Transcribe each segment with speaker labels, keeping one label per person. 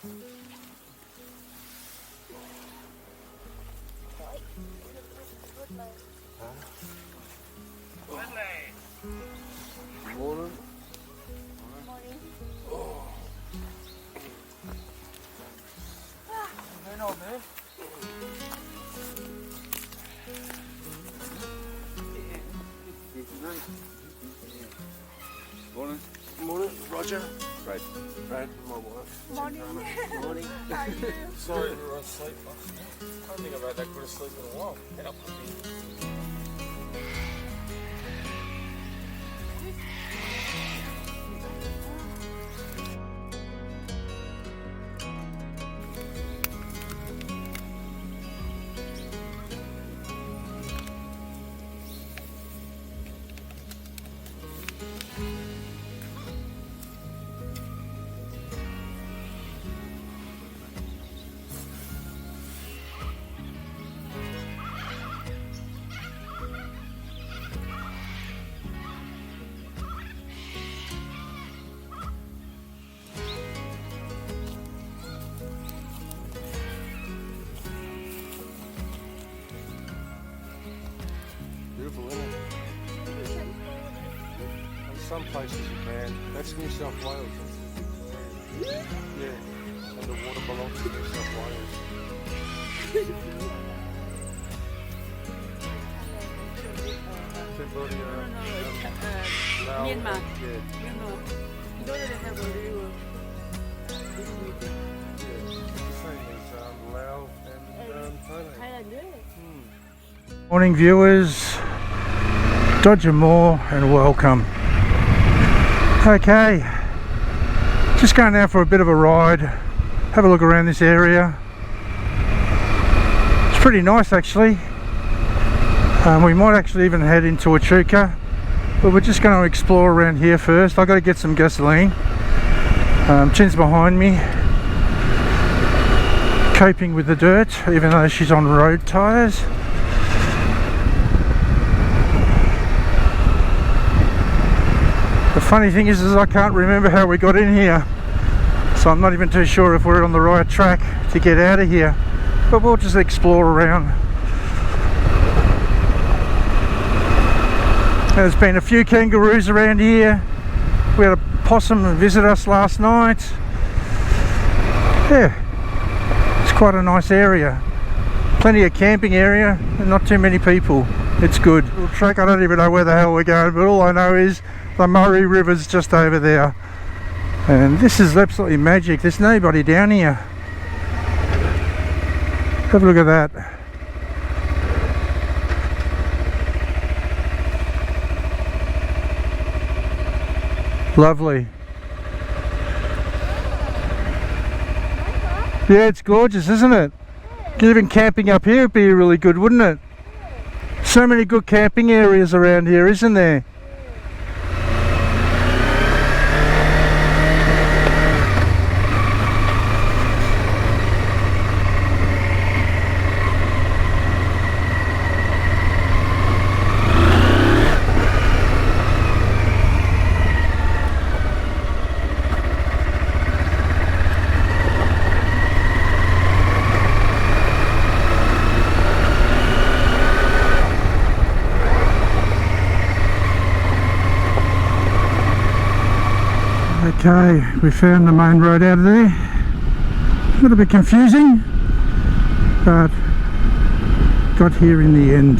Speaker 1: Morning. Hang on, man. Morning. Morning, Roger. Brad. Brad, my wife.
Speaker 2: Morning.
Speaker 1: Morning.
Speaker 2: How are you?
Speaker 1: Sorry we were asleep. I don't think I've had that good a sleep in a while. Get up, puppy. Beautiful, isn't it? In some places you can. That's New South Wales. Yeah. And the water belongs to New South Wales. Cambodia. Laos,
Speaker 2: Myanmar.
Speaker 1: Yeah.
Speaker 2: Myanmar. You know that they have a river.
Speaker 1: Yeah. The same as Laos and Thailand.
Speaker 2: Thailand, yeah.
Speaker 3: Morning viewers, Dodger Mohr and welcome. Okay, just going out for a bit of a ride, have a look around this area. It's pretty nice actually. We might actually even head into Echuca, but we're just going to explore around here first. I've got to get some gasoline. Chin's behind me, coping with the dirt even though she's on road tyres. The funny thing is I can't remember how we got in here, so I'm not even too sure if we're on the right track to get out of here, but we'll just explore around. There's been a few kangaroos around here. We had a possum visit us last night. Yeah, it's quite a nice area. Plenty of camping area and not too many people. It's good. Little track, I don't even know where the hell we're going, but all I know is the Mohr River's just over there. And this is absolutely magic. There's nobody down here. Have a look at that. Lovely. Yeah, it's gorgeous, isn't it? Even camping up here would be really good, wouldn't it? So many good camping areas around here, isn't there? Okay, we found the main road out of there. A little bit confusing, but got here in the end.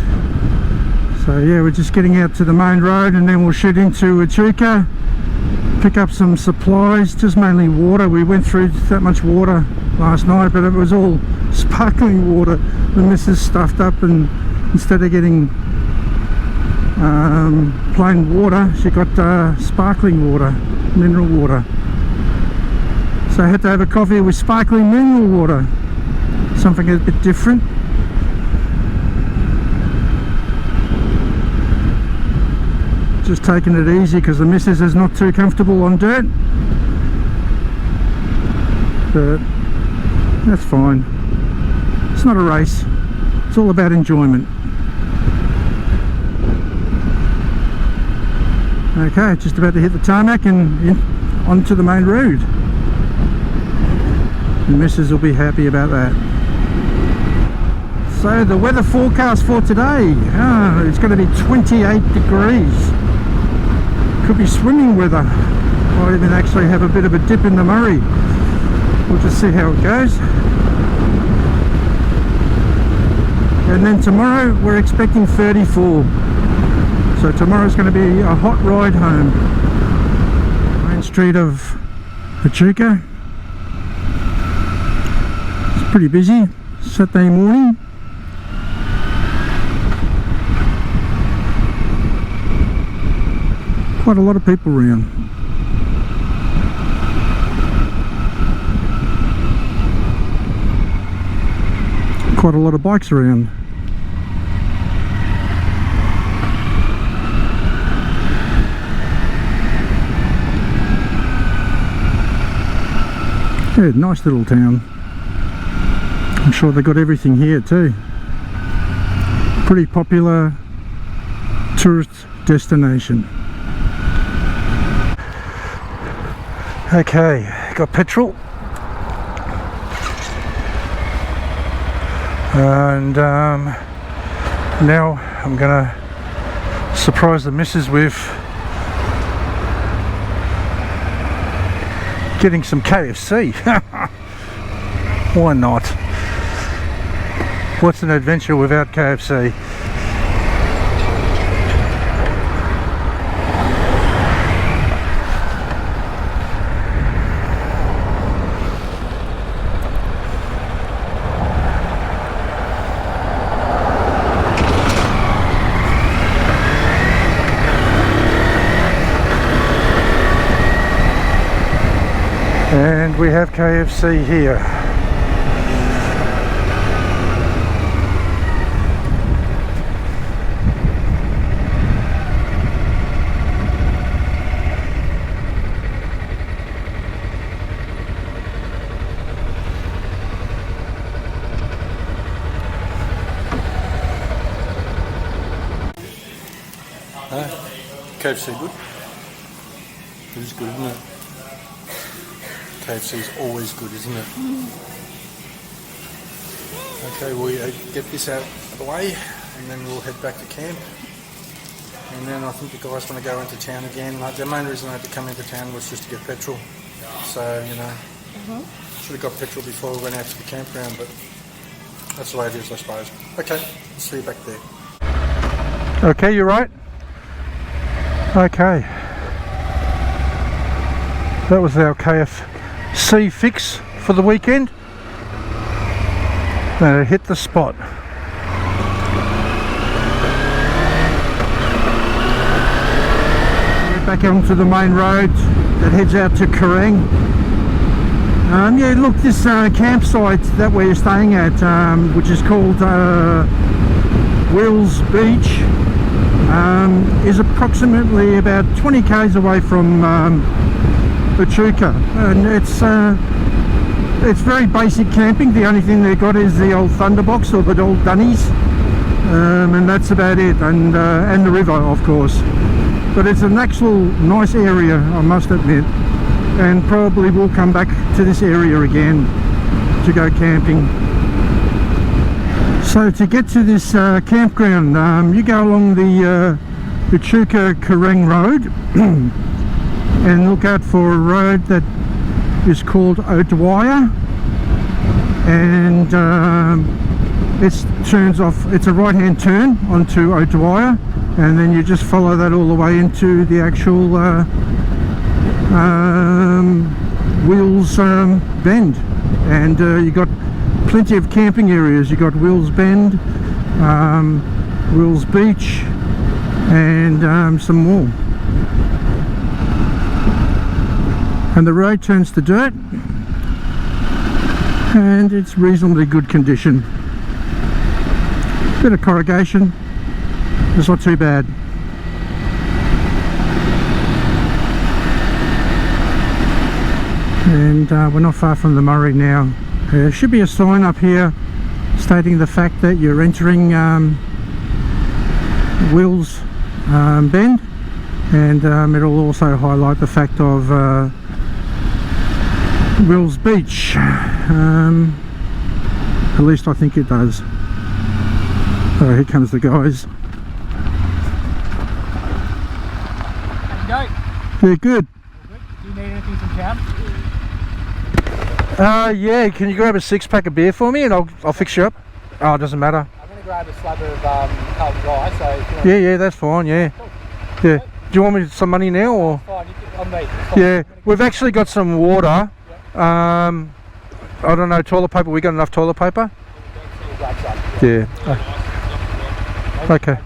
Speaker 3: So yeah, we're just getting out to the main road and then we'll shoot into Echuca, pick up some supplies, just mainly water. We went through that much water last night, but it was all sparkling water. The missus stuffed up, and instead of getting plain water, she got sparkling water, mineral water. So I had to have a coffee with sparkling mineral water, something a bit different. Just taking it easy because the missus is not too comfortable on dirt, but that's fine. It's not a race, it's all about enjoyment. Okay, just about to hit the tarmac and onto the main road. The missus will be happy about that. So the weather forecast for today, it's going to be 28 degrees. Could be swimming weather. Might even actually have a bit of a dip in the Mohr. We'll just see how it goes. And then tomorrow we're expecting 34. So tomorrow's going to be a hot ride home. Main street of Pachuca. It's pretty busy. Saturday morning. Quite a lot of people around. Quite a lot of bikes around. Yeah, nice little town. I'm sure they got everything here too. Pretty popular tourist destination. Okay, got petrol. And now I'm gonna surprise the missus with getting some KFC. Why not? What's an adventure without KFC? And we have KFC here. KFC good? It is good, isn't it? KFC is always good, isn't it? Okay, we'll get this out of the way and then we'll head back to camp. And then I think the guys want to go into town again. Like, the main reason I had to come into town was just to get petrol. So, you know, should have got petrol before we went out to the campground, but that's the way it is, I suppose. Okay, see you back there. Okay, you're right. Okay. That was our KFC fix for the weekend. And it hit the spot. We're back onto the main road that heads out to Kerrang. Yeah, look, this campsite that we're staying at, which is called Wills Beach, is approximately about 20 k's away from Pachuca, and it's very basic camping. The only thing they've got is the old thunderbox or the old dunnies, and that's about it, and the river, of course. But it's an actual nice area, I must admit, and probably will come back to this area again to go camping. So to get to this campground, you go along the Pachuca Kerrang road and look out for a road that is called Otawaya, and it turns off. It's a right-hand turn onto Otawaya, and then you just follow that all the way into the actual Wills Bend, and you got plenty of camping areas. You got Wills Bend, Wills Beach, and some more. And the road turns to dirt, and it's reasonably good condition. Bit of corrugation, it's not too bad. And we're not far from the Mohr now. There should be a sign up here stating the fact that you're entering Wills Bend, and it'll also highlight the fact of Will's Beach. At least I think it does. Oh, here comes the guys.
Speaker 4: How's it
Speaker 3: They're good.
Speaker 4: go? Do you need anything from town?
Speaker 3: Yeah, can you grab a 6-pack of beer for me and I'll fix you up? Oh, it doesn't matter.
Speaker 4: I'm going to grab a slab of Carlton Dry, so if you want
Speaker 3: Yeah, that's fine, yeah. Yeah. Do you want me some money now or?
Speaker 4: fine, you can, on me. It's fine.
Speaker 3: Yeah, we've actually got some water. I don't know, toilet paper, we got enough toilet paper? Yeah. Okay.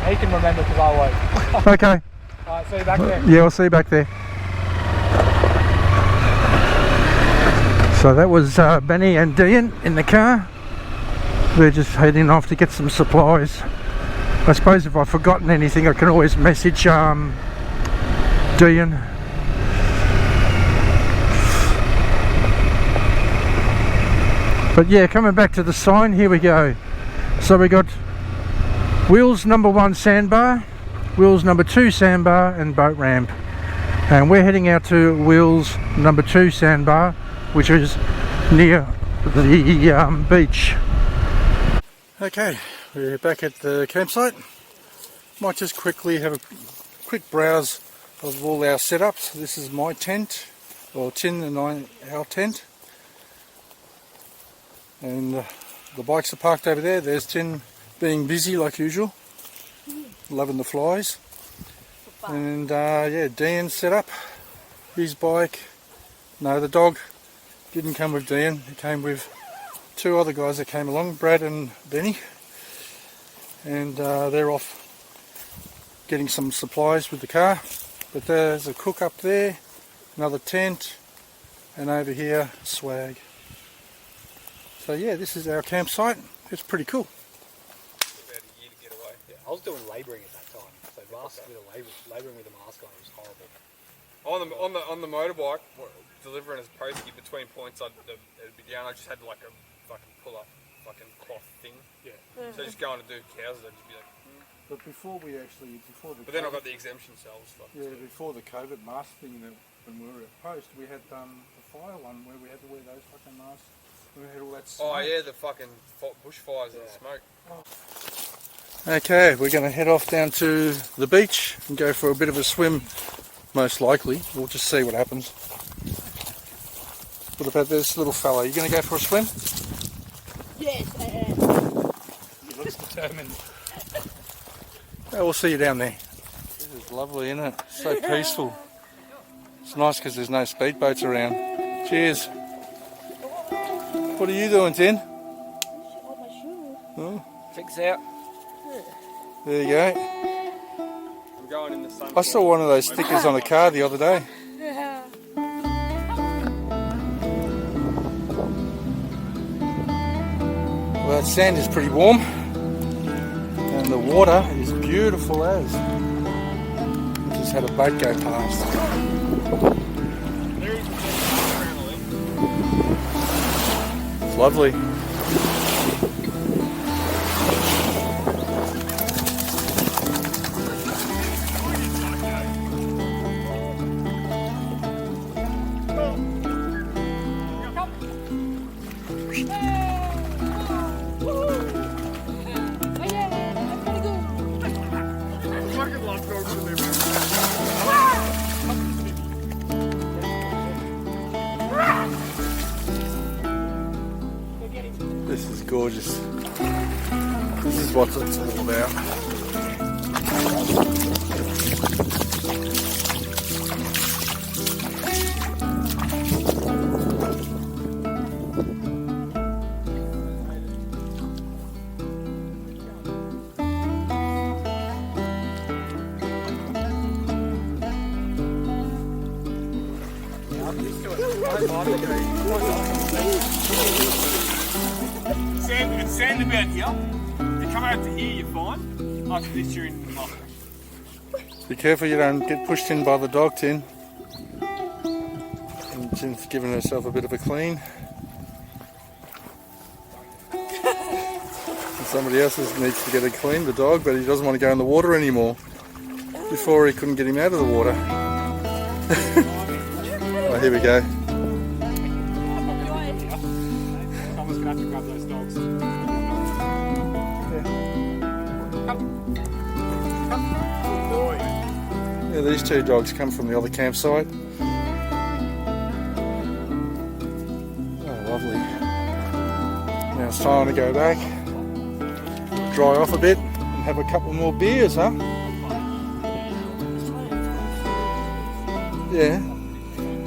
Speaker 4: He can remember because I won't.
Speaker 3: Okay.
Speaker 4: Alright, see you back there.
Speaker 3: Yeah, I'll see you back there. So that was Benny and Dean in the car. We're just heading off to get some supplies. I suppose if I've forgotten anything I can always message Dean. But yeah, coming back to the sign, here we go. So we got wheels number 1 sandbar, wheels number 2 sandbar and boat ramp. And we're heading out to wheels number 2 sandbar, which is near the beach. Okay, we're back at the campsite. Might just quickly have a quick browse of all our setups. This is my tent, or Tin and our tent. And the bikes are parked over there. There's Tin being busy like usual, loving the flies. And yeah, Dean set up his bike. No, the dog didn't come with Dean. He came with 2 other guys that came along, Brad and Benny. And they're off getting some supplies with the car. But there's a cook up there, another tent, and over here, swag. So yeah, this is our campsite. It's pretty cool.
Speaker 5: About a year to get away.
Speaker 4: Yeah, I was doing labouring at that time, so labouring with a mask on was horrible.
Speaker 5: On the motorbike, delivering as postie between points, it'd be down. I just had like a fucking pull up fucking cloth thing. Yeah. So just going to do cows, I'd just be like.
Speaker 3: But before the
Speaker 5: But then I got the exemption cells stuff.
Speaker 3: yeah, before the COVID mask thing, that when we were at post, we had the fire one where we had to wear those fucking masks. We had all that smoke.
Speaker 5: Oh yeah, the fucking bushfires and the smoke.
Speaker 3: Okay, we're going to head off down to the beach and go for a bit of a swim, most likely. We'll just see what happens. What about this little fella? Are you going to go for a swim?
Speaker 2: Yes, I am.
Speaker 4: He looks determined.
Speaker 3: Oh, we'll see you down there. This is lovely, isn't it? So peaceful. It's nice because there's no speedboats around. Cheers. What are you doing, Tin?
Speaker 2: Oh, my shoe.
Speaker 3: Oh,
Speaker 4: Fix out.
Speaker 3: there you go.
Speaker 5: I'm going in the sun.
Speaker 3: I saw one of those stickers on a car the other day.
Speaker 2: Yeah.
Speaker 3: Well, that sand is pretty warm. And the water is beautiful as. We just had a boat go past.
Speaker 5: There is a
Speaker 3: It's lovely. This is gorgeous. This is what it's all about.
Speaker 5: It's sand about here. You come out to here, you're fine. After this, you're in the muck.
Speaker 3: Be careful you don't get pushed in by the dog, Tin. And Tin's giving herself a bit of a clean. And somebody else needs to get a clean, the dog, but he doesn't want to go in the water anymore. before he couldn't get him out of the water. Oh, here we go.
Speaker 4: Someone's gonna have to grab those dogs.
Speaker 3: Yeah, these two dogs come from the other campsite. Oh, lovely. Now it's time to go back, dry off a bit, and have a couple more beers, huh? Yeah.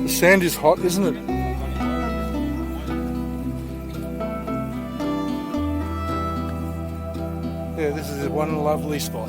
Speaker 3: The sand is hot, isn't it? Yeah, this is one lovely spot.